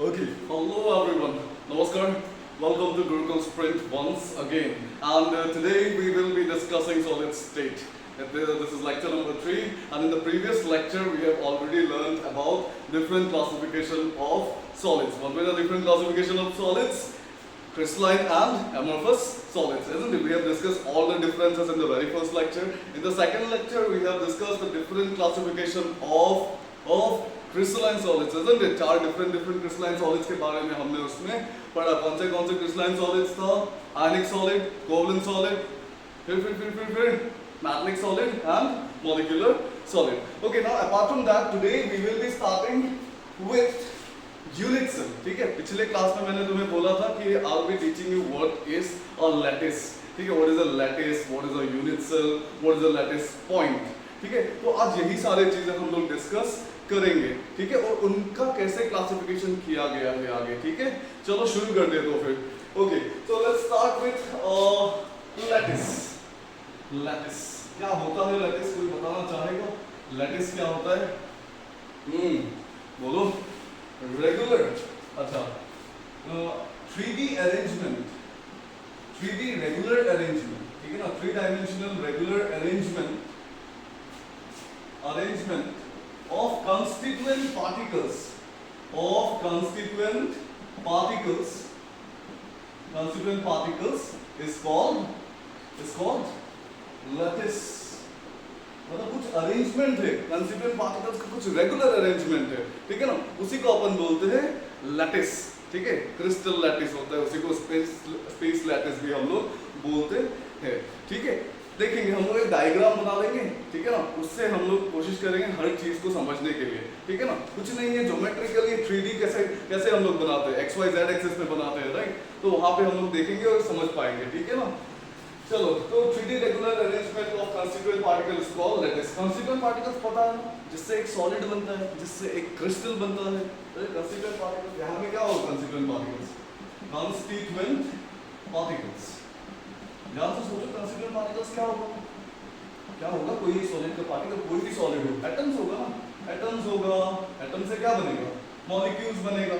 Okay, hello everyone. Namaskar. Welcome to Gurukul Sprint once again. And today we will be discussing solid state. This is lecture number 3, and in the previous lecture we have already learned about different classification of solids. What were the different classification of solids? Crystalline and amorphous solids, isn't it? We have discussed all the differences in the very first lecture. In the second lecture, we have discussed the different classification of crystalline solids, isn't it? चार different crystalline solids के बारे में हमने उसमें पढ़ा. कौन से crystalline solids था? Ionic solid, covalent solid, फिर metallic solid and molecular solid. Okay, now apart from that, today we will be starting with unit cell. ठीक है, पिछले क्लास में मैंने तुम्हें बोला था कि I will be teaching you what is a lattice. ठीक है, what is a lattice, what is a unit cell, what is a lattice point. ठीक है, तो आज यही सारे चीजें हम लोग डिस्कस करेंगे. ठीक है, और उनका कैसे क्लासिफिकेशन किया गया है आगे. ठीक है, चलो शुरू कर दे तो फिर. Okay, so let's start with lattice. Lattice क्या होता है? लैटिस कोई बताना चाहेगा? लैटिस क्या होता है? बोलो. रेगुलर, अच्छा, 3D arrangement, 3D regular arrangement. ठीक है ना, 3 dimensional regular arrangement of constituent particles, is called lattice. मतलब कुछ अरेंजमेंट है, कंस्टिट्यूएंट पार्टिकल्स का कुछ रेगुलर अरेंजमेंट है. ठीक है ना, उसी को अपन बोलते हैं लैटिस. ठीक है, क्रिस्टल लैटिस होता है, उसी को स्पेस लैटिस भी हम लोग बोलते हैं. ठीक है, देखेंगे हम लोग एक डायग्राम बना लेंगे. ठीक है ना, उससे हम लोग कोशिश करेंगे हर चीज को समझने के लिए. ठीक है ना, कुछ नहीं है, ज्योमेट्रिकली 3D कैसे हम लोग बनाते हैं, एक्स वाई जेड एक्सिस में बनाते हैं, राइट. तो वहां पे हम लोग देखेंगे और समझ पाएंगे. ठीक है ना, चलो. तो 3D regular arrangement of constituent particles called lattice. Constituent particles पता है ना, जिससे एक सॉलिड बनता है, जिससे एक क्रिस्टल बनता है. कंस्टिट्यूएंट पार्टिकल्स, यहाँ में क्या होगा? कंस्टिट्यूएंट पार्टिकल्स, ध्यान से सोचो. कंस्टिट्यूएंट पार्टिकल्स क्या होगा? कोई सॉलिड का पार्टिकल, कोई भी सॉलिड हो, एटम्स होगा ना. एटम से क्या बनेगा? मॉलिक्यूल्स बनेगा.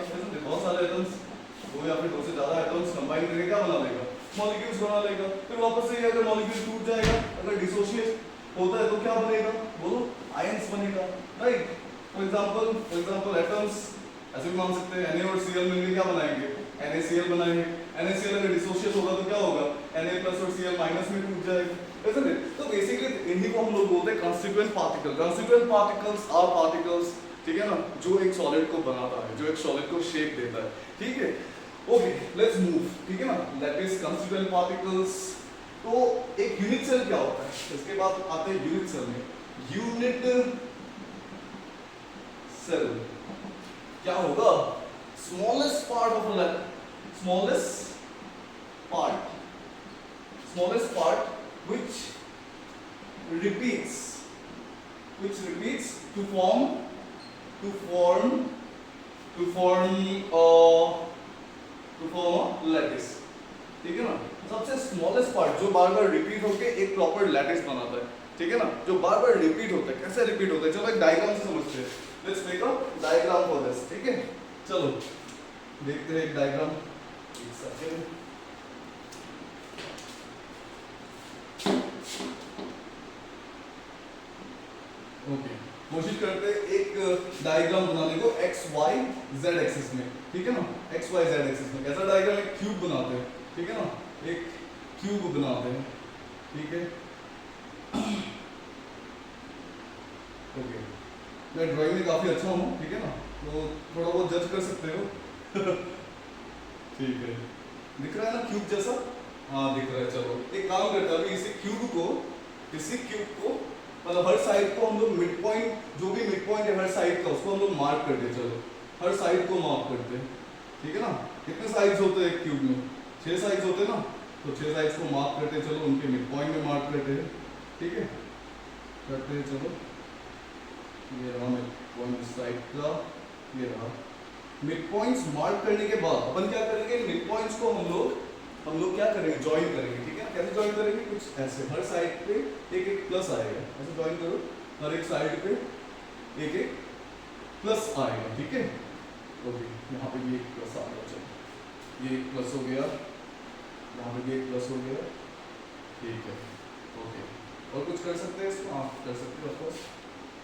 बहुत सारे एटम्स, दो या फिर दो से ज्यादा एटम्स कंबाइन करके क्या बना लेगा? मॉलिक्यूल्स बना लेगा. फिर वापस से अगर मॉलिक्यूल टूट जाएगा, अगर डिसोशिएट होता है तो क्या बनेगा? बोलो, आयंस बनेगा, राइट. फॉर एग्जांपल एटम्स ऐसे भी मान सकते हैं. Na और Cl मिलकर क्या बनाएंगे? NaCl बनाएंगे. NaCl अगर डिसोशिएट होगा तो क्या होगा? Na प्लस और Cl माइनस में टूट जाएगा, isn't it? तो बेसिकली इन्हीं को हम लोग बोलते हैं constituent particle. Constituent particles are particles, ठीक है ना, जो एक सॉलिड को बनाता है, जो एक सॉलिड को शेप देता है. ठीक है, ओके, लेट्स मूव. ठीक है ना, लैटिस, कंस्टिट्यूएंट पार्टिकल्स. तो एक यूनिट सेल क्या होता है? इसके बाद आते हैं यूनिट सेल में. यूनिट सेल क्या होगा? Smallest part of a smallest part which repeats to form a lattice. ठीक है ना, सबसे स्मॉलेस्ट पार्ट जो बार बार रिपीट होके एक प्रॉपर लैटिस बनाता है. ठीक है ना, जो बार बार रिपीट होता है. कैसे रिपीट होता है? चलो एक डायग्राम से समझते हैं. Let's make a diagram for this. ठीक है, चलो देखते हैं एक डायग्राम. एक सेकंड. ओके, कोशिश करते हैं एक डायग्राम बनाने को एक्स वाई जेड एक्सिस में. ठीक है ना, एक्स वाई जेड एक्सिस में कैसा डायग्राम? एक क्यूब बनाते हैं. ठीक है ना, एक क्यूब बनाते हैं. ठीक है, ओके. मैं ड्राइंग में काफी अच्छा हूँ. ठीक है ना, तो थोड़ा बहुत जज कर सकते हो. ठीक है, दिख रहा है ना क्यूब जैसा? हाँ दिख रहा है. चलो एक काम करते हैं, अभी इसी क्यूब को मतलब हर साइड को हम लोग मिड पॉइंट, जो भी मिड पॉइंट है हर साइड का, उसको हम लोग मार्क करते हैं. चलो हर साइड को मार्क करते हैं. ठीक है ना, कितने साइड्स होते हैं एक क्यूब में? 6 साइड्स होते हैं ना, तो 6 साइड्स को मार्क करते हैं. चलो उनके मिड पॉइंट में मार्क करते हैं. ठीक है, करते हैं. चलो ये रहा मिड पॉइंट साइड का, ये रहा. मिड पॉइंट्स मार्क करने के बाद अपन क्या करेंगे? मिड पॉइंट्स को हम लोग क्या करेंगे? ज्वाइन करेंगे. ठीक है, कैसे ज्वाइन करेंगे? कुछ ऐसे, हर साइड पे एक एक प्लस आएगा. ऐसे ज्वाइन करो, हर एक साइड पे एक एक प्लस आएगा. ठीक है, ओके, यहाँ पे ये प्लस आ गया, चलो ये प्लस हो गया, यहाँ पे भी एक प्लस हो गया, ठीक है। ओके, और कुछ कर सकते हैं इसको? हाँ कर सकते हैं ऑफकोर्स,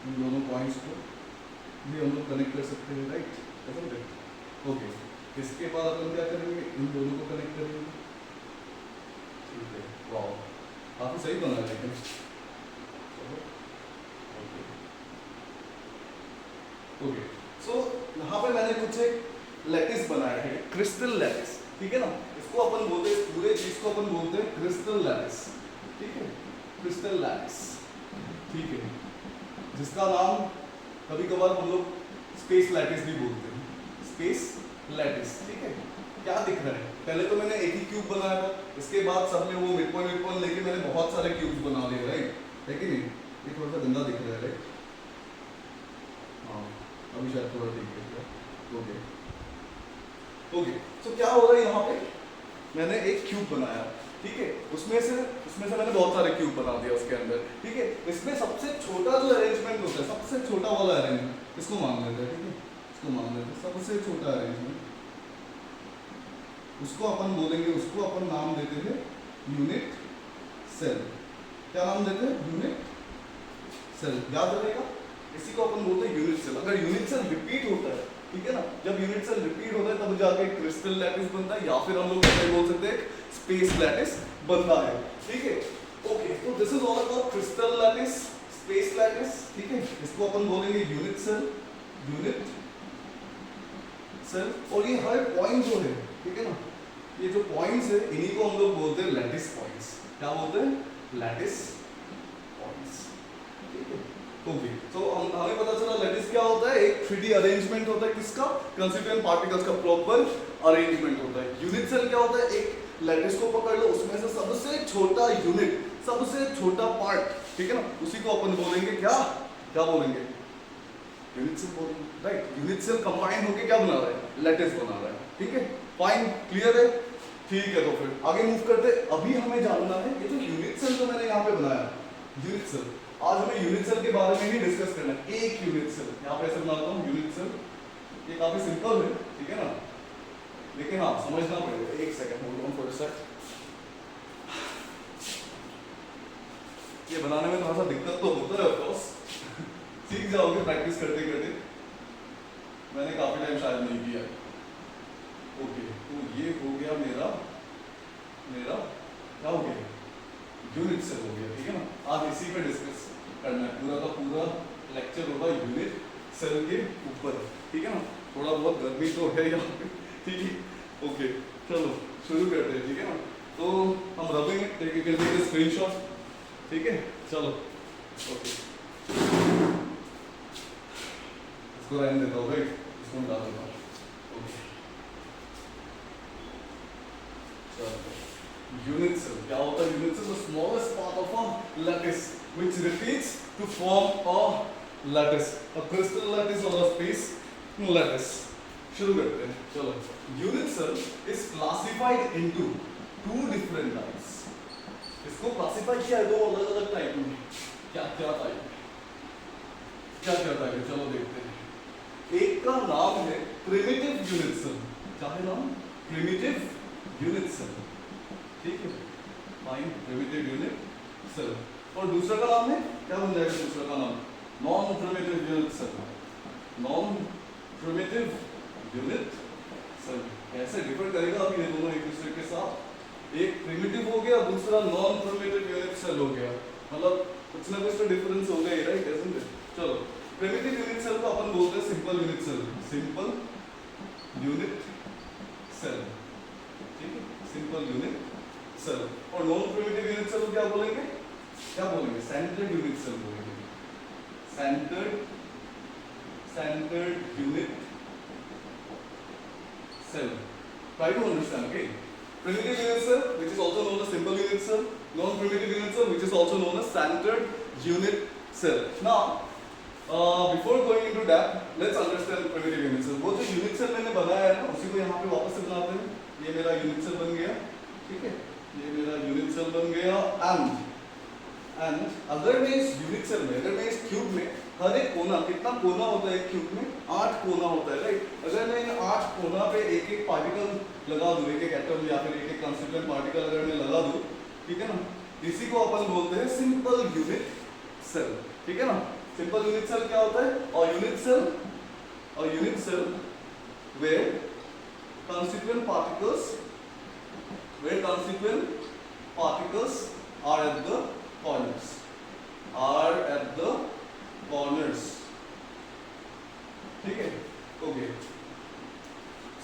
इन दोनों पॉइंट्स को भी हम लोग कनेक्ट कर सकते हैं, राइट, ऐसा। ओके, इसके बाद अपन क्या करेंगे, इन दोनों को कनेक्ट करेंगे, ठीक है। वाह, काफ़ी सही बना है लेकिन, चलो ओके। ओके, सो यहाँ पे मैंने कुछ एक लैटिस बनाया है, क्रिस्टल लैटिस, ठीक है ना। इसको अपन बोलते हैं, पूरे चीज को अपन बोलते हैं क्रिस्टल लैटिस, ठीक है, क्रिस्टल लैटिस, ठीक है, जिसका नाम कभी कभार हम लोग स्पेस लैटिस भी बोलते हैं, स्पेस लैटिस, ठीक है। क्या दिख रहा है, पहले तो मैंने एक ही क्यूब बनाया था, इसके बाद सब में वो मिड पॉइंट लेके मैंने बहुत सारे क्यूब्स बना लिए, राइट, है कि नहीं। ये थोड़ा सा गंदा दिख रहा है, राइट, हाँ अभी शायद थोड़ा ठीक है। ओके ओके, तो क्या हो रहा है यहाँ पे, मैंने एक क्यूब बनाया, ठीक है, उसमें से मैंने बहुत सारे क्यूब बना दिया उसके अंदर, ठीक है। इसमें सबसे छोटा जो अरेंजमेंट होता है, सबसे छोटा वाला अरेंजमेंट, इसको मान लेते हैं, ठीक है, इसको मान लेते हैं सबसे छोटा अरेंजमेंट, उसको अपन बोलेंगे, उसको अपन नाम देते हैं यूनिट सेल। क्या नाम देते हैं, यूनिट सेल, याद रहेगा, इसी को अपन बोलते हैं यूनिट सेल। अगर यूनिट सेल रिपीट होता है, ठीक है ना, जब यूनिट सेल रिपीट होता है तब जाके क्रिस्टल लैटिस बनता है, या फिर हम लोग ऐसे बोल सकते हैं स्पेस लैटिस बनता है, ठीक है। ओके, तो this is all about crystal lattice, space lattice, ठीक है, इसको अपन बोलेंगे यूनिट सेल, यूनिट सेल। और ये हर पॉइंट जो है, ठीक है ना, ये जो पॉइंट्स है इन्हीं को हम लोग बोलते हैं लैटिस पॉइंट्स। क्या बोलते हैं, लैटिस पॉइंट्स, ठीक है। ओके, तो हमें पता चला लैटिस क्या होता है, एक 3D अरेंजमेंट होता है, किसका, कंस्टिट्यूएंट पार्टिकल्स का प्रॉपर अरेंजमेंट होता है। यूनिट सेल क्या होता है, एक लैटिस को पकड़ लो, उसमें से सबसे छोटा यूनिट, सबसे छोटा पार्ट, ठीक है ना, उसी को अपन बोलेंगे क्या, क्या बोलेंगे, यूनिट सेल बोलेंगे, राइट। यूनिट सेल कंबाइन होके क्या बना रहा है, लैटिस बना रहा है, ठीक है, फाइन, क्लियर है, ठीक है। तो फिर आगे मूव करते, अभी हमें जानना है ये जो यूनिट सेल जो मैंने यहाँ पे बनाया, यूनिट सेल, आज हमें यूनिट सेल के बारे में ही डिस्कस करना है। एक यूनिट सेल, यहाँ पे ऐसे बनाता हूँ यूनिट सेल, ये काफी सिंपल है, ठीक है ना, लेकिन हाँ समझना पड़ेगा। एक second hold on for a second, ये बनाने में थोड़ा सा दिक्कत तो होता है ऑफ कोर्स, सीख जाओगे प्रैक्टिस करते करते, मैंने काफी टाइम शायद नहीं किया। ओके, तो ये हो गया मेरा क्या हो गया, यूनिट सेल हो गया, ठीक है ना। आज इसी पे डिस्कस करना है, पूरा का पूरा लेक्चर होगा यूनिट सेल के ऊपर, ठीक है ना। थोड़ा बहुत गर्मी तो है यहाँ पे, ठीक है। ओके चलो शुरू करते हैं, ठीक है ना। तो हम रखेंगे, टेक स्क्रीनशॉट, ठीक है, चलो ओके, इसको रहने देता हूँ, राइट, इसको डाल देता हूँ, ओके। यूनिट सेल क्या होता है, unit cell the smallest part of a lattice which repeats to form a lattice, a crystal lattice और अ स्पेस लैटिस। शुरू करते हैं, चलो। Unit cell is classified into two different types, इसको classify किया है दो अलग अलग टाइप में। क्या क्या टाइप है, चलो देखते हैं। एक का नाम है प्रिमिटिव यूनिट सेल, क्या है नाम, प्रिमिटिव यूनिट सेल, ठीक है, फाइन, प्रिमिटिव यूनिट सेल। और दूसरा का नाम है, क्या बन जाएगा दूसरा का नाम, non primitive unit cell, non primitive unit cell. कैसे डिफर करेगा अब ये दोनों एक दूसरे के साथ, एक प्रिमिटिव हो गया, दूसरा नॉन प्रिमिटिव यूनिट सेल हो गया, मतलब कुछ ना कुछ तो डिफरेंस हो गया, राइट, ऐसे। चलो, प्रिमिटिव यूनिट सेल को अपन बोलते हैं simple unit cell, simple unit cell, ठीक है, सिंपल यूनिट सेल। और नॉन प्रिमिटिव यूनिट सेल को क्या बोलेंगे, सेंटर्ड यूनिट सेल बोलेंगे, centred unit cell. Try to understand, okay? Primitive unit cell, which is also known as simple unit cell, non-primitive unit cell, which is also known as centered unit cell. Now, before going into that, let's understand primitive unit cell. वो जो unit cell मैंने बनाया है ना, उसी को यहाँ पे वापस से बनाते हैं। ये मेरा unit cell बन गया, ठीक है? ये मेरा unit cell बन गया, and अगर मैं इस unit cell में, अगर मैं इस क्यूब में हर एक कोना, कितना कोना होता है एक क्यूब में, 8 कोना होता है, राइट। अगर मैं इन एक एक पार्टिकल लगा दूं, एक एक एटम या फिर एक एक कंस्टिट्यूएंट पार्टिकल अगर मैं लगा दूं, ठीक है ना, इसी को अपन बोलते हैं सिंपल यूनिट सेल, ठीक है ना। सिंपल यूनिट सेल क्या होता है? और unit cell where constituent particles are at the corners, ठीक है, ओके।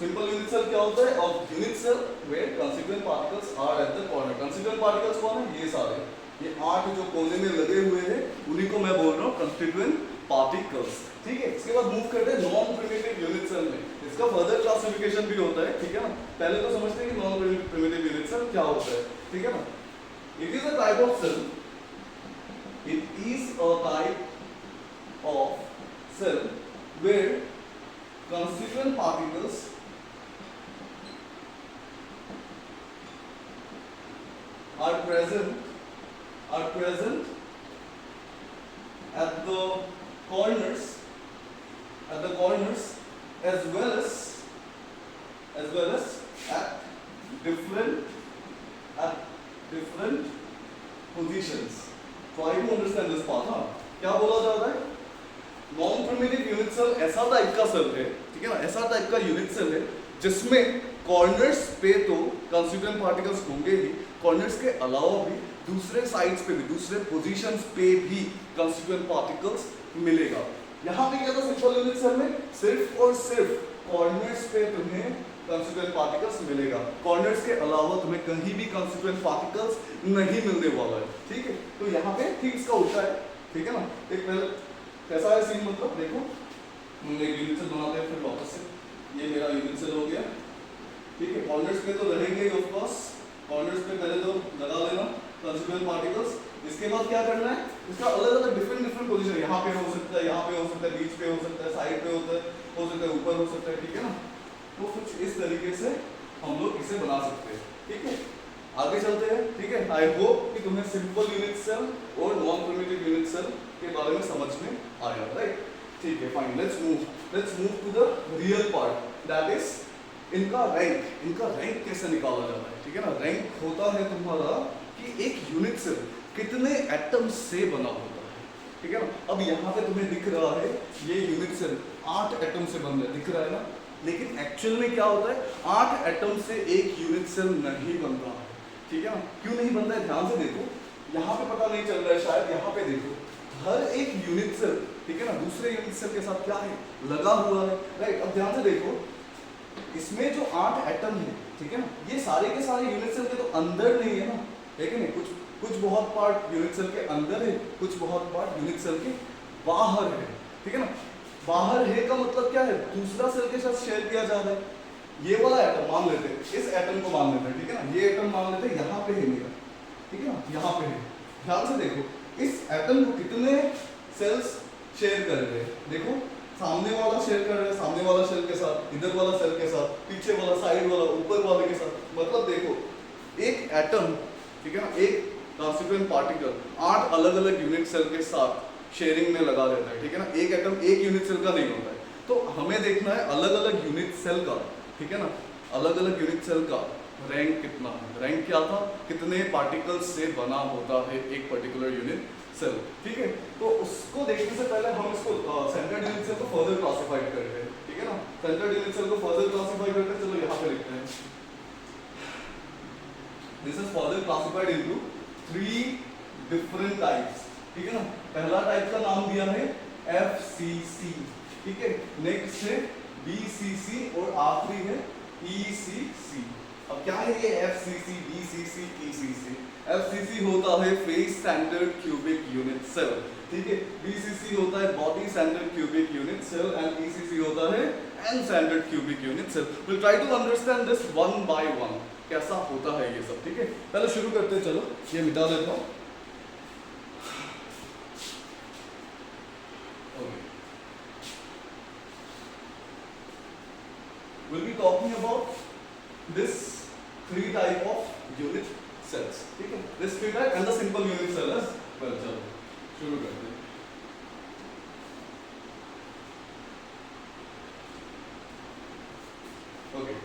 सिंपल यूनिट सेल क्या होता है? और unit cell where constituent particles are at the corner। constituent particles कौन है? ये सारे, ये 8 जो कोने में लगे हुए हैं उन्हीं को मैं बोल रहा हूँ constituent particles, ठीक है। इसके बाद मूव करते हैं नॉन प्रिमिटिव यूनिट सेल में। इसका फर्दर क्लासिफिकेशन भी होता है, ठीक है ना। पहले तो समझते हैं कि नॉन प्रिमिटिव यूनिट सेल क्या होता है, ठीक है ना। It is a type of cell, it is a type of cell where constituent particles are present at the corners as well as at different positions। Try to understand this part। हाँ, क्या बोला जा रहा है? Non primitive unit cell ऐसा type का cell है, ठीक है ना, ऐसा टाइप का यूनिट सेल है जिसमें कॉर्नर्स पे तो कंस्टिट्यूएंट पार्टिकल्स होंगे ही, कॉर्नर्स के अलावा भी दूसरे साइड्स पे भी, दूसरे पोजीशंस पे भी कंस्टिट्यूएंट पार्टिकल्स मिलेगा। यहाँ पे क्या था सिंपल यूनिट सेल में? सिर्फ और सिर्फ कॉर्नर्स पे तुम्हें कंस्टिट्यूएंट पार्टिकल्स मिलेगा, कॉर्नर्स के अलावा तुम्हें कहीं भी कंस्टिट्यूएंट पार्टिकल्स नहीं मिलने वाला है, ठीक है। तो यहाँ पे ठीक इसका उल्टा है, ठीक है ना। एक पहले कैसा है सीन, मतलब देखो, हम एक यूनिट सेल बनाते हैं, फिर वापस से ये मेरा यूनिट सेल हो गया, ठीक है। कॉर्नर्स पे तो रहेंगे ही ऑफ कोर्स, कॉर्नर्स पे पहले तो लगा लेना कंस्टिट्यूएंट पार्टिकल्स। इसके बाद क्या करना है? इसका अलग अलग डिफरेंट पोजीशन, यहाँ पे हो सकता है, यहाँ पे हो सकता है, बीच पे हो सकता है, साइड पे हो सकता है, ऊपर हो सकता है, ठीक है ना। तो कुछ इस तरीके से हम लोग इसे बना सकते हैं, ठीक है। आगे चलते हैं, ठीक है। आई होप कि तुम्हें सिंपल यूनिट सेल और नॉन प्रिमिटिव यूनिट सेल के बारे में समझ में आया, राइट? ठीक है, fine. Let's move to the real part, that is इनका रैंक कैसे निकाला जाता है, ठीक है ना। रैंक होता है तुम्हारा कि एक यूनिट सेल कितने एटम से बना होता है, ठीक है ना। अब यहाँ पे तुम्हें दिख रहा है ये यूनिट सेल 8 एटम से बन रहा है, दिख रहा है ना। लेकिन एक्चुअल में क्या होता है? 8 एटम से एक यूनिट सेल नहीं बन रहा है, ठीक है ना। क्यों नहीं बन रहा है? ध्यान से देखो, यहाँ पे पता नहीं चल रहा है शायद, यहाँ पे देखो, हर एक यूनिट सेल, ठीक है ना, दूसरे यूनिट सेल के साथ क्या है? लगा हुआ है, राइट। अब ध्यान से देखो, इसमें जो 8 एटम है, ठीक है ना, ये सारे के सारे यूनिट सेल के तो अंदर नहीं है ना, है कि नहीं। कुछ बहुत पार्ट यूनिट सेल के अंदर है, कुछ बहुत पार्ट यूनिट सेल के बाहर है, ठीक है ना। बाहर है का मतलब क्या है? दूसरा सेल के साथ शेयर किया जा रहा है। ये वाला एटम मान लेते हैं, इस एटम को मान लेते हैं, ठीक है ना। ये एटम मान लेते हैं, यहाँ पे है मेरा, ठीक है ना, यहाँ पे है। ध्यान से देखो, इस एटम को कितने सेल्स शेयर कर रहे हैं? देखो, सामने वाला शेयर कर रहा है सामने वाला सेल के साथ, इधर वाला सेल के साथ, पीछे वाला, साइड वाला, ऊपर वाले के साथ। मतलब देखो, एक एटम, ठीक है ना, एक कंस्टिट्यूएंट पार्टिकल 8 अलग अलग यूनिट सेल के साथ शेयरिंग में लगा रहता है, ठीक है ना। एक एटम एक यूनिट सेल का नहीं होता है, तो हमें देखना है अलग अलग यूनिट सेल का, ठीक है ना, अलग अलग यूनिट सेल का रैंक कितना है। रैंक क्या था? कितने पार्टिकल्स से बना होता है एक पर्टिकुलर यूनिट सेल, ठीक है। तो उसको देखने से पहले हम इसको सेंट्रल यूनिट सेल को फर्दर क्लासिफाइड करते हैं, ठीक है ना। सेंट्रल यूनिट सेल को फर्दर क्लासिफाई करते हैं, चलो यहाँ पे लिखते हैं। This is further classified into 3 different types, ठीक है ना। पहला टाइप का नाम दिया है FCC, ठीक है। नेक्स्ट है BCC और आखिरी है ECC। अब क्या है ये FCC, BCC, ECC? FCC होता है face centred cubic unit cell, ठीक है। BCC होता है body centred cubic unit cell and ECC होता है end centred cubic unit cell. Will try to understand this one by one, कैसा होता है ये सब, ठीक है। पहले शुरू करते हैं, चलो ये मिटा देता हूँ। We'll be talking about this 3 type of unit cells, ठीक है। This 3 type and the simple unit cell as well। चलो शुरू करते हैं। Okay,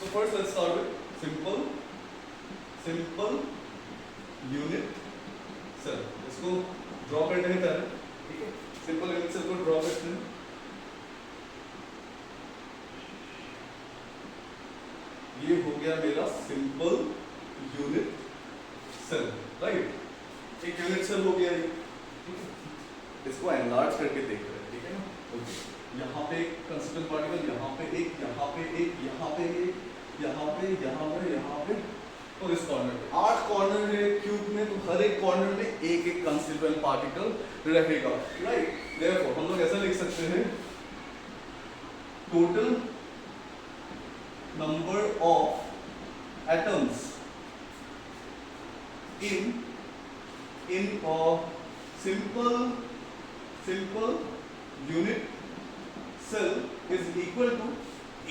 So first let's start with simple unit cell. इसको ड्रॉ करते हैं पहले, ठीक है? सिंपल यूनिट सेल को ड्रॉ करते हैं. ये हो गया मेरा सिंपल यूनिट सेल, राइट? एक यूनिट सेल हो गया ये, ठीक है? इसको एनलार्ज करके देख रहे हैं, ठीक है ना? ओके, यहाँ पे एक कंस्टिट्यूएंट पार्टिकल, यहाँ पे एक, यहाँ पे एक, यहाँ पे एक, यहाँ पे, यहाँ पे, यहाँ पे और इस कॉर्नर पे. 8 कॉर्नर है क्यूब में, तो हर एक कॉर्नर में एक एक कंस्टिट्यूएंट पार्टिकल रहेगा, राइट? देयरफॉर हम लोग ऐसा लिख सकते हैं, total number of atoms in a simple unit cell is equal to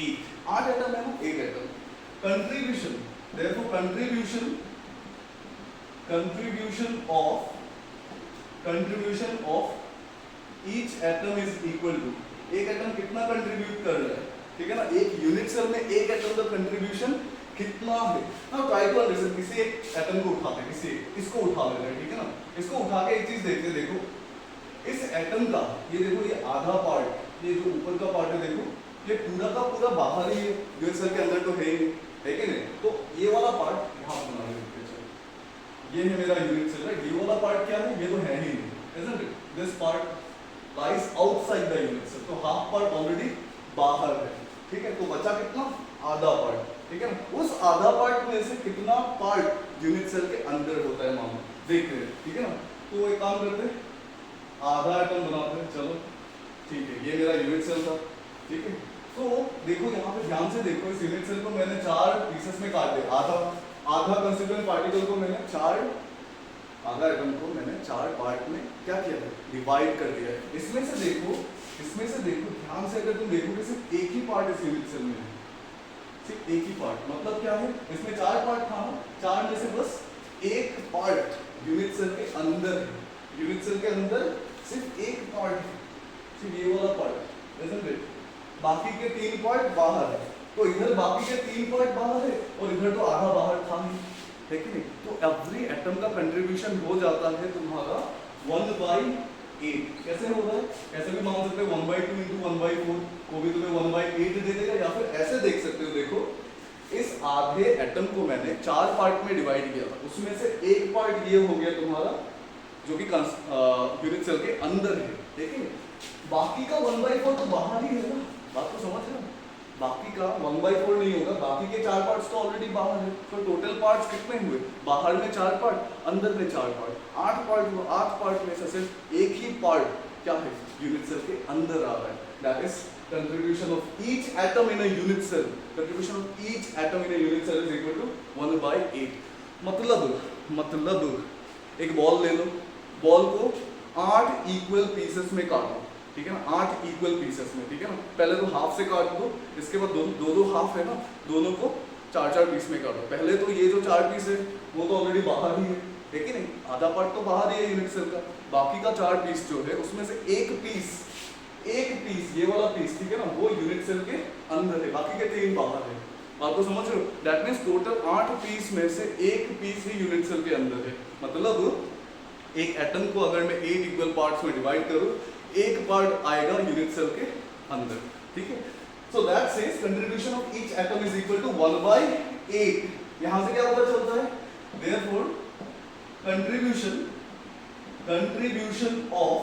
8. 8 atom है ना, 8 atom. Contribution, therefore contribution of each atom is equal to, एक एटम कितना कंट्रीब्यूट कर रहा है, ठीक है ना? एक यूनिट सेल में एक एटम का कंट्रीब्यूशन कितना है. ना ट्राई टू अंडरस्टैंड, किसी एक एटम को उठाते हैं, इसको उठा लेते हैं, ठीक है ना? इसको उठा के एक चीज देखते हैं, देखो इस एटम का, ये देखो ये आधा पार्ट, ये जो ऊपर का पार्ट है देखो, ये पूरा का पूरा बाहर ही है, यूनिट सेल के अंदर तो है ही, है कि नहीं? तो ये वाला पार्ट यहाँ बना लेते हैं. ये है मेरा यूनिट सेल, राइट? ये वाला पार्ट क्या है? ये तो है ही नहीं, isn't it? This part lies outside the unit cell, तो हाफ पार्ट ऑलरेडी बाहर है, ठीक है? तो बचा कितना? आधा पार्ट, ठीक है ना? उस आधा पार्ट में से कितना पार्ट यूनिट सेल के अंदर होता है मानो देखते हैं, ठीक है ना? तो एक काम करते हैं, आधा एटम बनाते हैं, चलो ठीक है. ये मेरा यूनिट सेल था, ठीक है? तो देखो यहाँ पे ध्यान से देखो, इस यूनिट सेल को मैंने 4 पीसेस में काट दिया. आधा कंस्टिट्यूएंट पार्टिकल को मैंने आधा एटम को मैंने 4 पार्ट में क्या किया है? डिवाइड कर दिया है. इसमें से देखो ध्यान से, अगर तुम देखोगे सिर्फ एक ही पार्ट इस यूनिट सेल में है, सिर्फ एक ही पार्ट. मतलब क्या है? इसमें 4 पार्ट था, 4 में से बस एक पार्ट यूनिट सेल के अंदर है. यूनिट सेल के अंदर सिर्फ एक पार्ट है, सिर्फ ये वाला पार्ट, isn't it? बाकी के 3 पार्ट बाहर है. तो इधर बाकी के 3 पार्ट बाहर है और इधर तो आधा बाहर था ही, है कि नहीं? तो एवरी एटम का कंट्रीब्यूशन हो जाता है तुम्हारा 1/8. कैसे होगा? ऐसे भी मान सकते हो 1/2 into 1/4 को भी तुम्हें 1/8 दे देगा, या फिर ऐसे देख सकते हो, देखो इस आधे एटम को मैंने 4 पार्ट में डिवाइड किया था, उसमें से एक पार्ट ये हो गया तुम्हारा जो कि यूनिट सेल के अंदर है, ठीक है? बाकी का 1/4 तो बाहर ही है ना, बात तो समझ रहे हो? बाकी का 1/4 नहीं होगा, बाकी के 4 पार्ट्स तो ऑलरेडी बाहर है. तो टोटल पार्ट्स कितने हुए? बाहर में 4 पार्ट, अंदर में 4 पार्ट, 8 पार्ट हुआ. 8 पार्ट में से सिर्फ एक ही पार्ट क्या है? यूनिट सेल के अंदर आ रहा है. That is contribution of each atom in a unit cell. Contribution of each atom in a unit cell is equal to 1/8. मतलब एक बॉल ले लो, बॉल को 8 इक्वल पीसेस में काटो, ठीक है ना? 8 इक्वल पीसेस में, ठीक है ना? पहले तो हाफ से काट दो, इसके बाद दो हाफ है ना, दोनों को 4 पीस में काटो. पहले तो ये जो 4 पीस है वो तो ऑलरेडी बाहर ही है कि नहीं? आधा पार्ट तो बाहर ही है यूनिट सेल का. बाकी का 4 पीस जो है उसमें से एक पीस, ये वाला पीस, ठीक है ना, वो यूनिट सेल के अंदर है, बाकी के 3 बाहर है. बात को समझ रहे हो? दैट मीन्स टोटल 8 पीस में से एक पीस ही यूनिट सेल के अंदर है. मतलब एक एटम को अगर मैं 8 इक्वल पार्ट्स में डिवाइड करूं, एक पार्ट आएगा यूनिट सेल के अंदर, ठीक है? So that says contribution of each atom is equal to 1/8. यहां से क्या पता चलता है? Therefore contribution of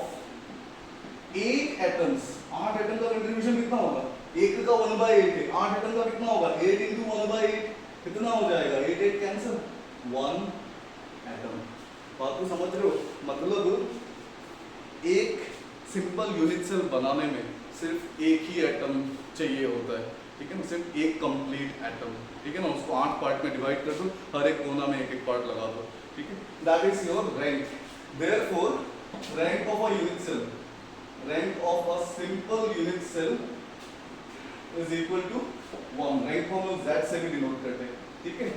8 atoms, 8 atom का कंट्रीब्यूशन कितना होगा? एक का 1/8 है, 8 एटम का कितना होगा? 8 into 1/8 कितना हो जाएगा? 8 कैंसिल, 1 एटम. बात को समझ रहे हो? मतलब एक सिंपल यूनिट सेल बनाने में सिर्फ एक ही एटम चाहिए होता है, ठीक है ना? सिर्फ एक कंप्लीट एटम, ठीक है ना? उसको 8 पार्ट में डिवाइड कर दो, हर एक कोना में एक पार्ट लगा दो, ठीक है? That is your rank. Therefore rank of a unit cell, rank of a simple unit cell is equal to 1. Rank को हम लोग Z से भी डिनोट करते हैं, ठीक है?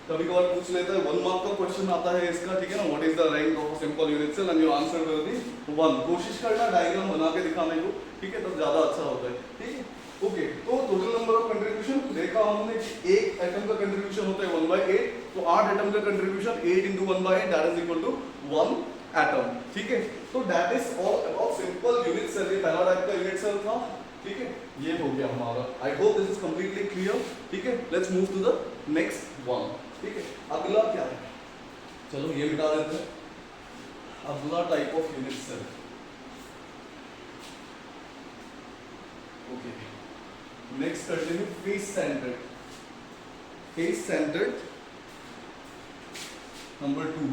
कभी कभार पूछ लेता है, 1 मार्क का क्वेश्चन आता है इसका, ठीक है ना? What is the rank of a simple unit cell and your answer will be 1. कोशिश करना डायग्राम बना के दिखाने को, ठीक है? तब ज्यादा अच्छा होता है, ठीक है? ओके, तो टोटल नंबर ऑफ कंट्रीब्यूशन देखा हमने कि एक एटम का कंट्रीब्यूशन होता है 1/8, तो 8 एटम का contribution 8 into 1/8 that is equal to 1 atom. ठीक है, तो that is all about simple unit cell. ये पहला टाइप का यूनिट सेल था। ठीक है, ये हो गया हमारा। I hope this is completely clear. ठीक है, let's move to the next one. ठीक है, अगला क्या है, चलो ये मिटा देते हैं। अगला type of unit cell, okay, next करते हैं face centred. Face centred number 2,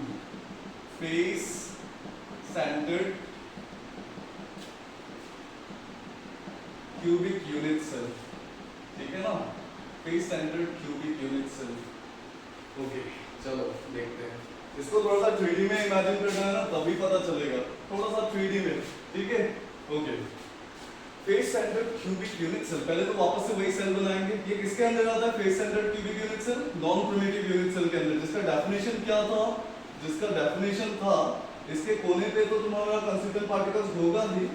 face centred cubic unit cell. ठीक है ना, face centred cubic unit cell. Okay, चलो देखते हैं इसको। थोड़ा सा 3D में इमेजिन करना है ना, तभी पता चलेगा, थोड़ा सा 3D में। ठीक है, okay, face centred cubic unit cell. पहले तो वापस से वही सेल बनाएंगे। ये किसके अंदर आता है, face centred cubic unit cell? Non primitive unit cell के अंदर, जिसका डेफिनेशन क्या था, जिसका डेफिनेशन था इसके कोने पे तो तुम्हारा कंस्टिट्यूएंट पार्टिकल्स होगा ही,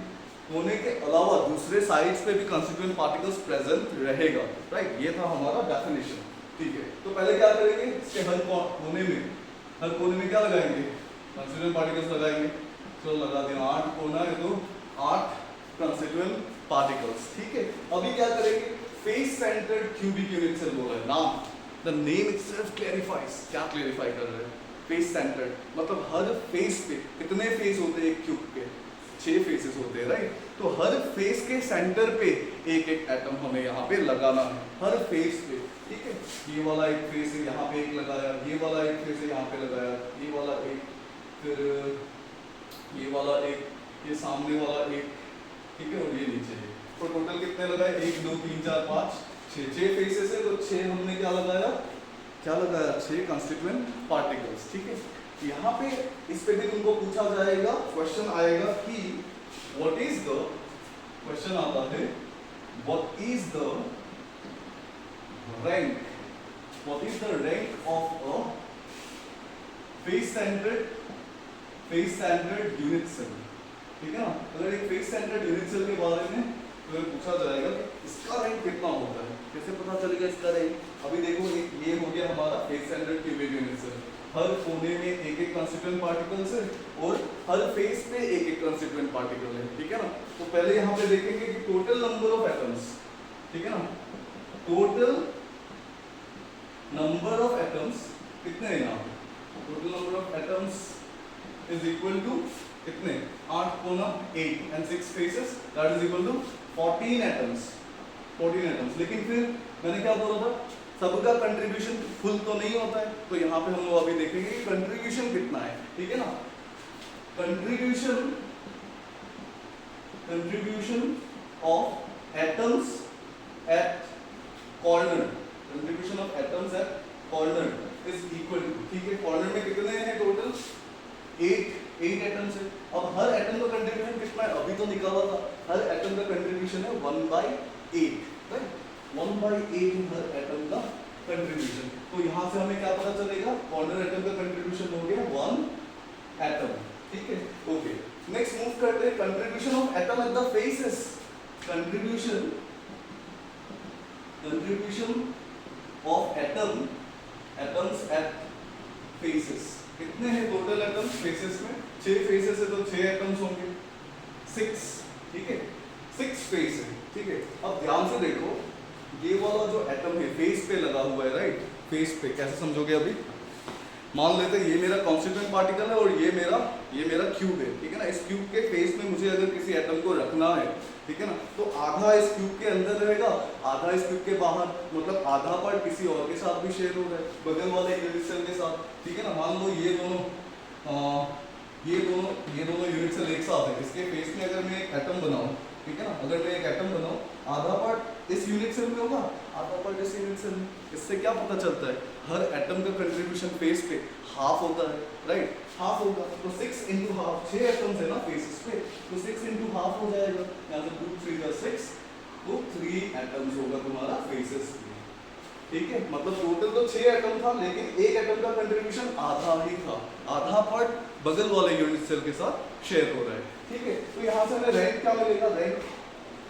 कोने के अलावा दूसरे साइड्स पे भी कंस्टिट्यूएंट पार्टिकल्स प्रेजेंट रहेगा। राइट, ये था हमारा डेफिनेशन। ठीक है, तो पहले क्या करेंगे, इसके हर कोने में क्या लगाएंगे, कंस्टिट्यूएंट पार्टिकल्स लगाएंगे। तो लगा दिया 8 कोना है तो 8 कंस्टिट्यूएंट पार्टिकल्स। ठीक है, अभी क्या करेंगे, face centred cubic unit cell बोला है नाम, द नेम इटसेल्फ क्लैरिफाइज। क्या क्लैरिफाई कर रहे हैं, फेस सेंटर्ड मतलब हर फेस पे कितने फेस होते हैं एक क्यूब के, 6 फेसेस होते हैं। राइट, तो हर फेस के सेंटर पे एक एक एटम हमें यहाँ पे लगाना है, हर फेस पे। ठीक है, ये वाला एक फेस है, यहाँ पे एक लगाया, ये वाला एक फेस है, यहाँ पे लगाया, ये वाला एक, फिर ये वाला एक, ये सामने वाला एक। ठीक है, और ये नीचे है। तो टोटल कितने लगाए, 1 2 3 4 5 6 फेसेस है, तो 6 हमने क्या लगाया, 6 कंस्टिट्यूएंट पार्टिकल्स। ठीक है, यहाँ पे इस पे भी तुमको पूछा जाएगा, क्वेश्चन आएगा कि व्हाट इज द, क्वेश्चन आता है what is the rank, what is the rank of a face centred unit cell. ठीक है ना, अगर एक फेस सेंटर्ड यूनिट सेल के बारे में तो पूछा जाएगा कि इसका रैंक कितना होता है, कैसे पता चलेगा इसका रैंक। अभी देखो, ये हो गया हमारा face centred cubic unit cell. हर कोने में एक एक कंस्टिट्यूएंट पार्टिकल्स है और हर फेस पे एक एक कंस्टिट्यूएंट पार्टिकल है। ठीक है ना, तो पहले यहाँ पे देखेंगे कि टोटल नंबर ऑफ एटम्स। ठीक है ना, टोटल नंबर ऑफ एटम्स कितने हैं यहाँ पे, total number of atoms is equal to कितने, 8 कोना 8 and 6 faces, that is equal to 14 atoms. 14 atoms. लेकिन फिर मैंने क्या बोला था, सबका कंट्रीब्यूशन फुल तो नहीं होता है, तो यहाँ पे हम लोग अभी देखेंगे कि कंट्रीब्यूशन कितना है। ठीक है ना, contribution of atoms at corner, contribution of atoms at corner is equal to, ठीक है, कॉर्नर में कितने हैं टोटल, 8 एटम्स है। अब हर एटम का कंट्रीब्यूशन कितना है, अभी तो निकाला था, हर एटम का कंट्रीब्यूशन है 1/8, राइट, 1/8 हर एटम का कंट्रीब्यूशन। तो यहाँ से हमें क्या पता चलेगा, कॉर्नर एटम का कंट्रीब्यूशन हो गया 1 एटम। ठीक है, ओके, नेक्स्ट मूव करते हैं contribution of atom at the faces. Contribution of atoms at faces, कितने हैं टोटल एटम्स फेसेस में, 6 फेसेस है तो 6 एटम्स होंगे, 6। ठीक है, 6 फेस है। ठीक है, अब ध्यान से देखो, ये वाला जो एटम है फेस पे लगा हुआ है, राइट, फेस पे कैसे समझोगे, अभी मान लेते हैं ये मेरा कॉन्स्टिट्यूएंट पार्टिकल है और ये मेरा क्यूब है। ठीक है ना, इस क्यूब के फेस में मुझे अगर किसी एटम को रखना है, ठीक है ना, तो आधा इस क्यूब के अंदर रहेगा, आधा इस क्यूब के बाहर, मतलब आधा पार्ट किसी और के साथ भी शेयर हो रहा है, बगल वाले यूनिट सेल के साथ। ठीक है ना, मान लो ये दोनों यूनिट सेल एक साथ है, इसके फेस में अगर मैं एक एटम बनाऊं, ठीक है ना, अगर मैं एक एटम बनाऊं, आधा पार्ट इस यूनिट सेल में होगा, आधा पार्ट इस यूनिट सेल में। इससे क्या पता चलता है, हर एटम का कंट्रीब्यूशन फेस पे हाफ होता है, राइट, हाफ होगा। तो 6 into हाफ, 6 एटम्स है ना फेसेस पे, तो 6 into हाफ हो जाएगा, यहाँ से 2 3 6, तो 3 एटम्स होगा तुम्हारा फेसेस पे। ठीक है, मतलब टोटल तो 6 एटम था, लेकिन एक एटम का कंट्रीब्यूशन आधा ही था, आधा पार्ट बगल वाले यूनिट सेल के साथ शेयर हो रहा है। ठीक है, तो यहाँ से हमें रैंक क्या मिलेगा, रैंक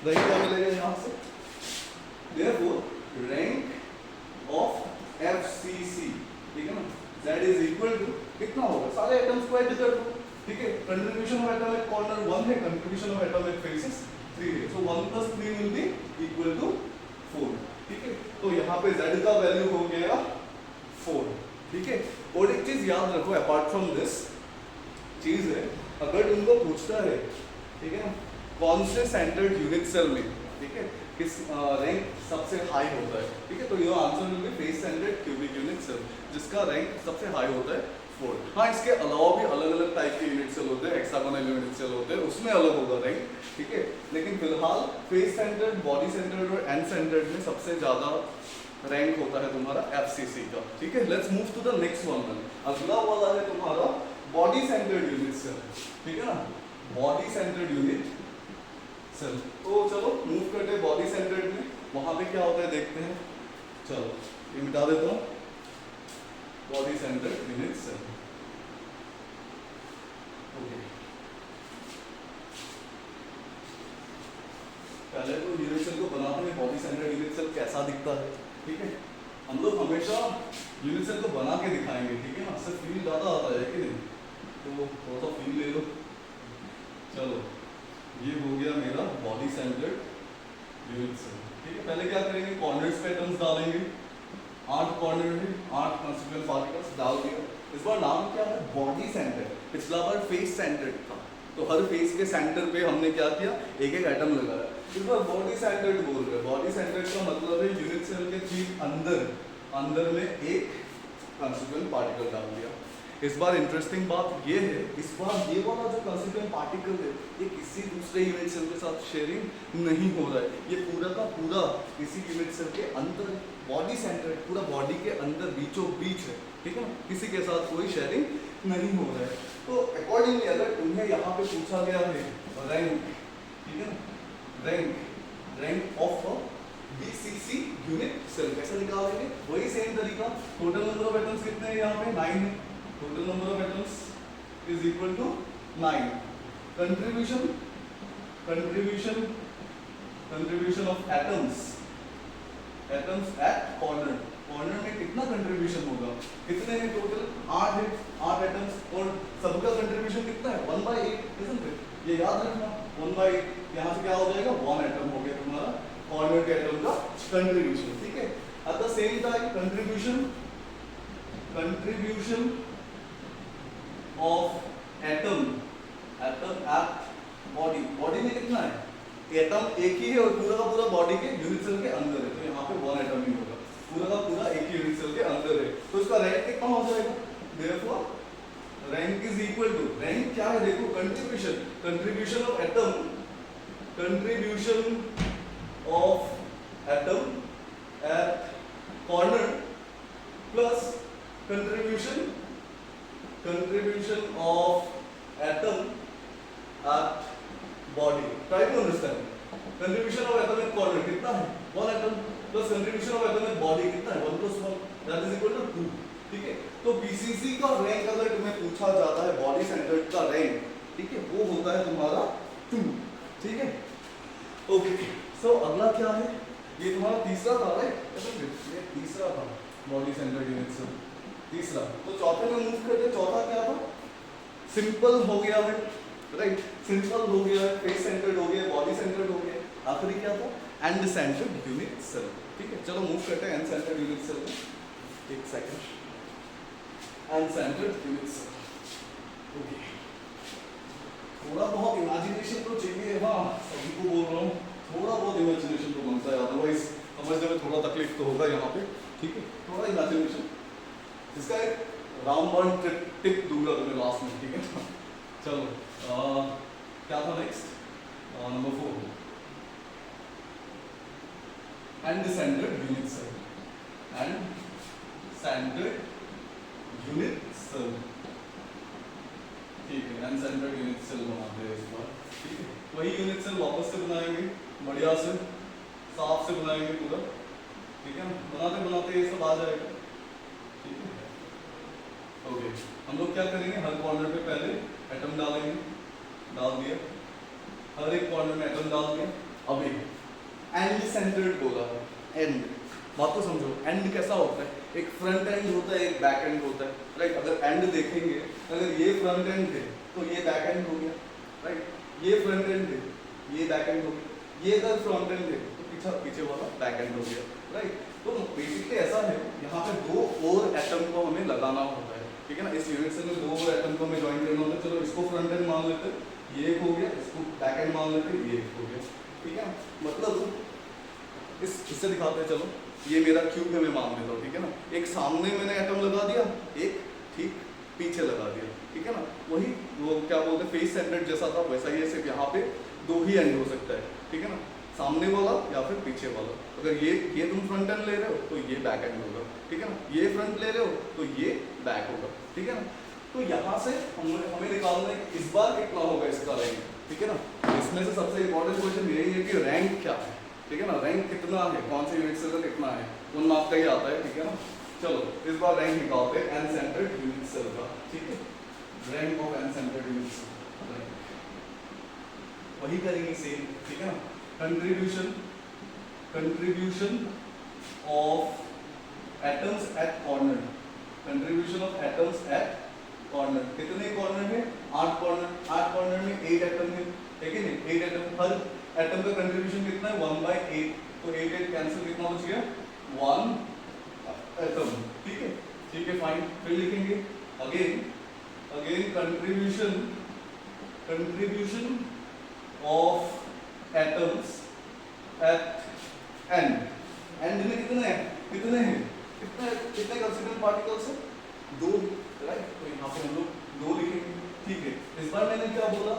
क्या मिलेगा यहाँ से, therefore rank FCC, ठीक है ना, Z इज इक्वल टू कितना होगा, सारे एटम्स को ऐड कर दो, ठीक है, contribution of atom at corner 1 है, contribution of atom eight faces 3 है, सो 1 + 3 विल बी इक्वल टू 4, ठीक है, तो यहाँ पे Z का वैल्यू हो गया 4, ठीक है। और एक चीज याद रखो अपार्ट फ्रॉम दिस चीज है, अगर तुमको पूछता है, ठीक है ना, कौन से सेंटर्ड यूनिट सेल में, ठीक है, किस रैंक सबसे हाई होता है, ठीक है, तो your answer will be face centred cubic unit cell, जिसका रैंक सबसे हाई होता है 4। हाँ, इसके अलावा भी अलग अलग टाइप के यूनिट सेल होते हैं, हेक्सागोनल यूनिट सेल होते हैं, उसमें अलग होगा रैंक, ठीक है, लेकिन फिलहाल फेस सेंटर्ड, बॉडी सेंटर्ड और एंड सेंटर्ड में सबसे ज्यादा रैंक होता है तुम्हारा FCC का, ठीक है। Let's move to the next one. अगला वाला है तुम्हारा बॉडी सेंटर्ड यूनिट सेल, ठीक है ना, बॉडी सेंटर्ड यूनिट सेल। तो चलो मूव करते हैं बॉडी सेंटर्ड में, वहां पे क्या होता है देखते हैं। चलो ये मिटा देता हूं, body centred unit cell, okay. पहले तो यूनिट सेल को बनाते हैं, बॉडी सेंटर्ड यूनिट सेल कैसा दिखता है, ठीक है, हम लोग हमेशा यूनिट सेल को बना के दिखाएंगे, ठीक है ना, सिर्फ फील ज़्यादा आता है कि नहीं, तो थोड़ा सा फील ले लो। चलो ये हो गया मेरा बॉडी सेंटर्ड यूनिट सेल, ठीक है। पहले क्या करेंगे, कॉर्नर्स पे एटम्स डालेंगे, 8 कॉर्नर में 8 कंस्टिट्यूएंट पार्टिकल्स डाल दिया। इस बार नाम क्या है, बॉडी सेंटर्ड, पिछला बार फेस सेंटर्ड था, तो हर फेस के सेंटर पे हमने क्या किया, एक एक एटम लगाया। इस बार बॉडी सेंटर्ड बोल रहे हैं, बॉडी सेंटर्ड का मतलब है यूनिट सेल के ठीक अंदर में एक कंस्टिट्यूएंट पार्टिकल डाल दिया। इस बार इंटरेस्टिंग बात ये है, इस बार ये वाला जो कंस्टिट्यूएंट पार्टिकल है ये किसी दूसरे यूनिट सेल के साथ शेयरिंग नहीं हो रहा है, ये पूरा का पूरा किसी यूनिट सेल के अंदर, बॉडी सेंटर्ड, पूरा बॉडी के अंदर बीचों बीच है, ठीक है ना, किसी के साथ कोई शेयरिंग नहीं हो रहा है। तो अकॉर्डिंगली अगर तुम्हें यहाँ पे पूछा गया है रैंक, ठीक है ना, rank of BCC unit cell कैसे निकालेंगे, वही सेम तरीका। टोटल नंबर ऑफ एटम्स कितने हैं यहाँ पे, 9 है, total number of atoms is equal to 9। Contribution of atoms at corner में कितना कंट्रीब्यूशन होगा, कितने हैं टोटल, 8 है, 8 एटम्स, और सबका कंट्रीब्यूशन कितना है, 1/8, isn't it? ये याद रखना 1/8, यहाँ से क्या हो जाएगा, 1 एटम हो गया तुम्हारा कॉर्नर के एटम का कंट्रीब्यूशन, ठीक है। At the same time contribution of atom at body में कितना है, एटम एक ही है और पूरा का पूरा बॉडी के यूनिट सेल के अंदर है, तो यहाँ पे 1 एटम ही होगा, पूरा का पूरा एक ही यूनिट सेल के अंदर है, तो इसका रैंक कितना हो जाएगा, therefore rank is equal to, rank क्या है देखो, contribution of atom at corner plus contribution of atom at body. Try to understand, contribution of atom at corner कितना है, 1 atom, plus contribution of atom at body कितना है, 1 + 1, that is equal to 2, ठीक है। तो BCC का rank अगर तुम्हें पूछा जाता है, बॉडी सेंटर्ड का रैंक, ठीक है, वो होता है तुम्हारा 2, ठीक है, ओके। सो अगला क्या है, ये तुम्हारा तीसरा था, राइट, ये तीसरा था बॉडी सेंटर्ड यूनिट सेल, तीसरा। तो चौथे में मूव करते, चौथा क्या था, सिंपल हो गया है, राइट, सिंपल हो गया है, फेस सेंटर्ड हो गया, बॉडी सेंटर्ड हो गया, आखिरी क्या था, एंड सेंटर्ड यूनिट सेल, ठीक है। चलो मूव करते हैं एंड सेंटर्ड यूनिट सेल में, एक second, end centred unit cell, okay. थोड़ा बहुत इमेजिनेशन तो चाहिए, हाँ सभी को बोल रहा हूँ, थोड़ा बहुत इमेजिनेशन तो बनता है, अदरवाइज समझने में थोड़ा तकलीफ तो होगा यहाँ पे, ठीक है, थोड़ा इमेजिनेशन। इसका एक राउंड वन टिप दूंगा तुम्हें लास्ट में, ठीक है। चलो क्या था next, number 4, end centred unit cell, ठीक है, एंड सेंटर्ड यूनिट सेल बनाते हैं इस बार, ठीक है। वही यूनिट सेल वापस से बनाएंगे, बढ़िया से साफ से बनाएंगे पूरा, ठीक है, बनाते बनाते ये सब आ जाएगा, ठीक है, ओके। हम लोग क्या करेंगे, हर कॉर्नर पे पहले एटम डालेंगे, डाल दिया, हर एक कॉर्नर में एटम डाल दिया। अभी एंड सेंटर्ड बोला, एंड बात को समझो, एंड कैसा होता है, एक फ्रंट एंड होता है, एक बैक एंड होता है, राइट। अगर एंड देखेंगे, अगर ये फ्रंट एंड है तो ये बैक एंड हो गया, राइट। ये फ्रंट एंड है, ये बैक एंड हो गया, ये अगर फ्रंट एंड है तो पीछे वाला बैक एंड हो गया, राइट। तो बेसिकली ऐसा है, यहाँ पे दो और एटम को हमें लगाना होता है, ठीक है ना। इस यूनिट सेल में दो और एटम को हमें ज्वाइन करना होता है। चलो इसको फ्रंट एंड मान लेते हैं, ये एक हो गया, इसको बैक एंड मान लेते हैं, ये एक हो गया, ठीक है। मतलब इससे दिखाते हैं, चलो ये मेरा क्यूब है, मैं मान लेता हूँ, ठीक है ना। एक सामने मैंने एटम लगा दिया, एक ठीक पीछे लगा दिया, ठीक है ना। वही वो क्या बोलते हैं, फेस सेंटर्ड जैसा था वैसा ही है, सिर्फ यहाँ पे दो ही एंड हो सकता है, ठीक है ना, सामने वाला या फिर पीछे वाला। अगर ये तुम फ्रंट एंड ले रहे हो तो ये बैक एंड होगा, ठीक है ना। ये फ्रंट ले रहे हो तो ये बैक होगा, ठीक है ना। तो यहाँ से हमें निकालना है इस बार कितना होगा इसका रैंक, ठीक है ना। इसमें से सबसे इंपॉर्टेंट क्वेश्चन यही है कि रैंक क्या है, ठीक है ना। रैंक कितना है, कौन से यूनिट सेल का कितना है, 1 मार्क का ही आता है, ठीक है ना। चलो इस बार रैंक निकालते हैं एन सेंटर्ड यूनिट सेल का, ठीक है। Rank of end centred unit cell वही करेंगे सेम, ठीक है ना। Contribution of atoms at corner, contribution of atoms at corner. कितने कॉर्नर है, 8 कॉर्नर, 8 कॉर्नर में 8 एटम है, ठीक है ना। 8 एटम, हर एटम का कंट्रीब्यूशन कितना है, 1/8, तो 8 कैंसिल, कितना बच गया, 1 एटम, ठीक है, ठीक है, फाइन। फिर लिखेंगे again contribution of atoms at end में कितने हैं, कितने कंस्टिट्यूएंट पार्टिकल्स हैं, 2, राइट। तो यहाँ पे हम लोग 2 लिखेंगे, ठीक है। इस बार मैंने क्या बोला,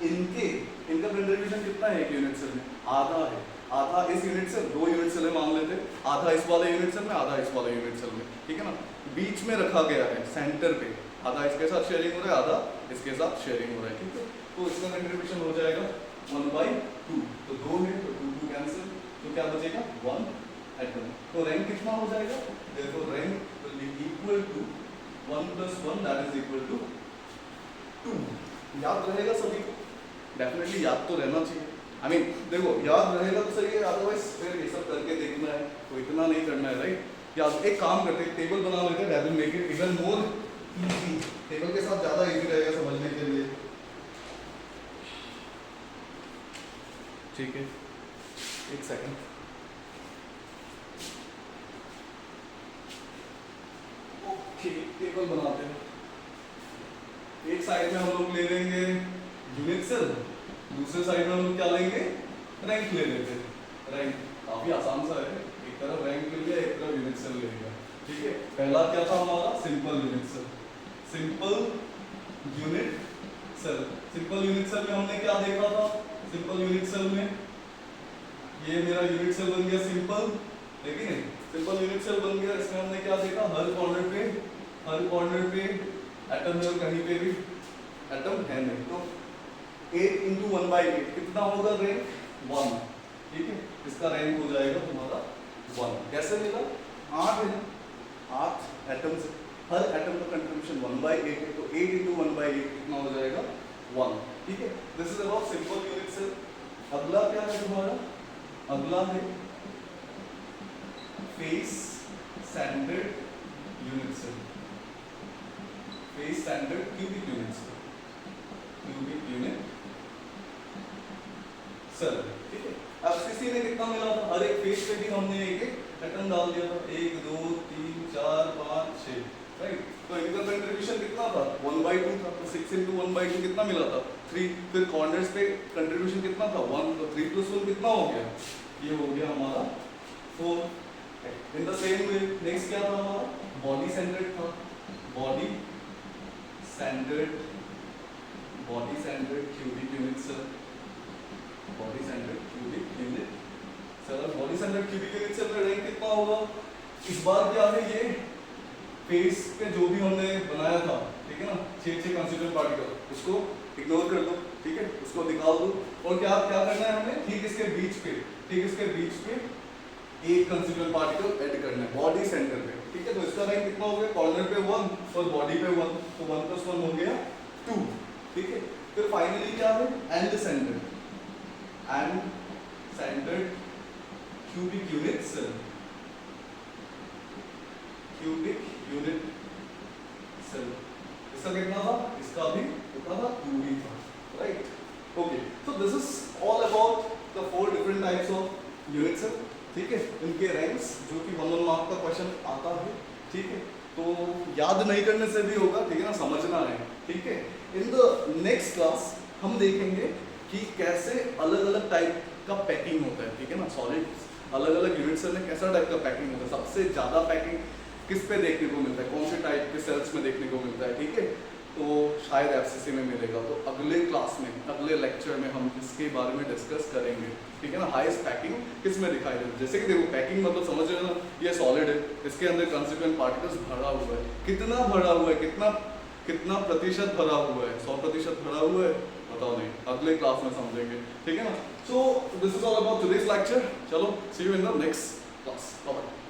इनका कंट्रीब्यूशन कितना है एक यूनिट सेल में, आधा है। आधा इस यूनिट सेल, 2 यूनिट सेल मान लेते, आधा इस वाले यूनिट सेल में, आधा इस वाले यूनिट सेल में, ठीक है ना। बीच में रखा गया है सेंटर पे, आधा इसके साथ शेयरिंग हो रहा है, आधा इसके साथ शेयरिंग हो रहा है, ठीक है। तो इसका कंट्रीब्यूशन हो जाएगा 1/2, तो 2 है तो 2 कैंसिल, तो क्या बचेगा, 1 एटम। तो रैंक कितना हो जाएगा, देखो rank will be equal to 1 + 1 that is equal to 2। याद रहेगा सभी को, डेफिनेटली याद तो रहना चाहिए। आई मीन देखो याद रहेगा तो सही है, अदरवाइज फिर ये सब करके देखना है तो इतना नहीं करना है, राइट। याद एक काम करते हैं, टेबल बना लेते हैं, that will make it even more easy. Table के साथ ज़्यादा इजी रहेगा समझने के लिए, ठीक है। एक सेकंड, ओके टेबल बनाते हैं। एक साइड में हम लोग ले लेंगे यूनिट सेल, दूसरे साइड में हम लोग क्या लेंगे, रैंक ले लेते हैं। रैंक काफी आसान सा है, एक तरफ रैंक ले लिया, एक तरफ यूनिट सेल ले लिया, ठीक है। पहला क्या था हमारा, simple unit cell. Simple unit cell में हमने क्या देखा था, सिंपल यूनिट सेल में ये मेरा यूनिट सेल बन गया सिंपल, लेकिन सिंपल यूनिट सेल बन गया। इसमें हमने क्या देखा, हर कॉर्नर पे एटम है और कहीं पे भी एटम है नहीं, तो 8 × 1/8 कितना होगा रैंक, 1, ठीक है। इसका रैंक हो जाएगा तुम्हारा 1। कैसे मिला, 8 है, 8 एटम से, हर एटम का कंट्रीब्यूशन 1/8 है, तो 8 × 1/8 कितना हो जाएगा, 1, ठीक है। This is about simple unit cell. अगला क्या है तुम्हारा, अगला है face centred unit cell, face centred cubic unit cell, cubic unit cell, ठीक है। अब किसी ने कितना मिला था, हर एक फेस पे भी हमने एक एटम डाल दिया था, 1 2 3 4 5 6, राइट। तो इनका कंट्रीब्यूशन कितना था, 1/2 था, तो 6 × 1/2 कितना मिला था, 3। फिर कॉर्नर्स पे कंट्रीब्यूशन कितना था, 1, तो 3 + 1 कितना हो गया, ये हो गया हमारा 4। In the same way next क्या था हमारा, बॉडी सेंटर्ड था, body centred cubic unit cell, body centred cubic unit cell. Body centred cubic unit cell में रैंक कितना होगा, इस बार क्या है, ये फेस पे जो भी हमने बनाया था, ठीक है ना, 6 कंस्टिट्यूएंट पार्टिकल, उसको इग्नोर कर दो, ठीक है, उसको निकाल दो। और क्या करना है हमें, ठीक इसके बीच पे एक कंस्टिट्यूएंट पार्टिकल ऐड करना है बॉडी सेंटर पे, ठीक है। तो इसका रैंक कितना हो गया, कॉर्नर पे 1 और बॉडी पे 1, तो 1 + 1 हो गया 2, ठीक है। फिर फाइनली क्या है, end centred cubic unit cell, cubic unit cell. इसका कितना था? इसका भी कितना था? 2 ही था, right? Okay, so this is all about the 4 different types of unit cell, ठीक है? इनके रैंक्स जो कि 1 मार्क का क्वेश्चन आता है, ठीक है? तो याद नहीं करने से भी होगा, ठीक है ना, समझना है, ठीक है? इन द नेक्स्ट क्लास हम देखेंगे कि कैसे अलग अलग टाइप का पैकिंग होता है, ठीक है ना? सॉलिड अलग अलग यूनिट सेल में कैसा टाइप का पैकिंग होता है, सबसे ज़्यादा पैकिंग किस पे देखने को मिलता है, कौन से टाइप के सेल्स में देखने को मिलता है, ठीक है? तो शायद एफसीसी में मिलेगा। तो अगले क्लास में, अगले लेक्चर में हम इसके बारे में डिस्कस करेंगे, ठीक है ना? हाईएस्ट पैकिंग किस में दिखाई देती है? जैसे कि देखो, पैकिंग मतलब समझ रहे हो ना, ये सॉलिड है, इसके अंदर कंस्टिट्यूएंट पार्टिकल्स भरा हुआ है, कितना भरा हुआ है, कितना प्रतिशत भरा हुआ है, 100% भरा हुआ है, बताओ नहीं, अगले क्लास में समझेंगे, ठीक है ना? So this is all about today's lecture. चलो, see you in the next class, bye bye.